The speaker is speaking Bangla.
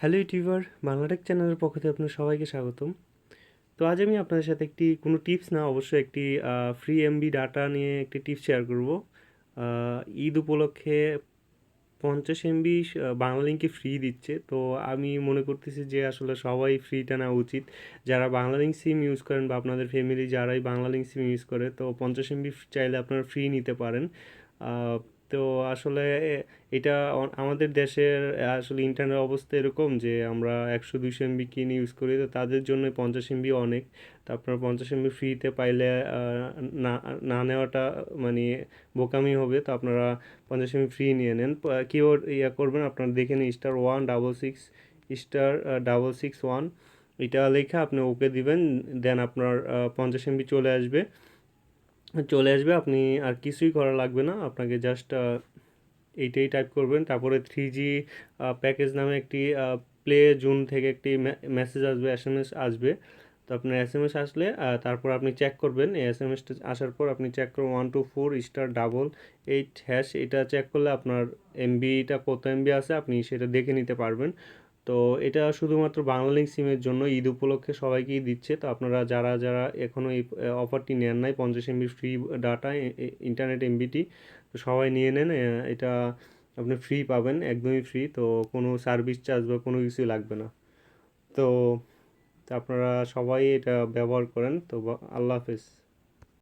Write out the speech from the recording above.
হ্যালো ইউটিউবার, বাংলাটেক চ্যানেলের পক্ষ থেকে আপনার সবাইকে স্বাগতম। তো আজ আমি আপনাদের সাথে কোনো টিপস না, অবশ্যই একটি ফ্রি এমবি ডাটা নিয়ে একটি টিপস শেয়ার করব। ঈদ উপলক্ষে 50 এমবি বাংলা লিঙ্কে ফ্রি দিচ্ছে। তো আমি মনে করতেছি যে আসলে সবাই ফ্রিটা নেওয়া উচিত। যারা বাংলা লিঙ্ক সিম ইউজ করেন বা আপনাদের ফ্যামিলি যারাই বাংলা লিঙ্ক সিম ইউজ করে, তো 50 এমবি চাইলে আপনারা ফ্রি নিতে পারেন। আহ, তো আসলে এটা আমাদের দেশের আসলে ইন্টারনেট অবস্থা এরকম যে আমরা 100-200 এমবি কিনে ইউজ করি, তো তাদের জন্য 50 এমবি অনেক। তো আপনার 50 এমবি ফ্রিতে পাইলে না না নেওয়াটা মানে বোকামি হবে। তো আপনারা 50 এমবি ফ্রি নিয়ে নেন। কিওয়ার্ড করবেন, আপনারা দেখে নিন *166 *661, এটা লেখা আপনি ওকে দিবেন। দেন আপনার 50 এমবি চলে আসবে। আপনি আর কিছুই করা লাগবে না, আপনাকে জাস্ট এইটাই টাইপ করবেন। তারপরে 3G প্যাকেজ নামে একটি প্লে জুন থেকে একটি মেসেজ আসবে, এসএমএস আসবে। তো আপনার এসএমএস আসলে তারপর আপনি চেক করবেন। এই এসএমএসটা আসার পর আপনি চেক করুন 124*8#, এটা চেক করলে আপনার এমবিটা কত এমবি আছে আপনি সেটা দেখে নিতে পারবেন। তো এটা শুধুমাত্র বাংলালিংক সিমের জন্য ঈদ উপলক্ষে সবাইকেই দিচ্ছে। তো আপনারা যারা যারা এখনও এই অফারটি নেন নাই, 50 MB free data internet MBT, তো সবাই নিয়ে নেন। এটা আপনি ফ্রি পাবেন, একদমই ফ্রি। তো কোনো সার্ভিস চার্জ বা কোনো কিছুই লাগবে না। তো তো আপনারা সবাই এটা ব্যবহার করেন। তো আল্লাহ হাফেজ।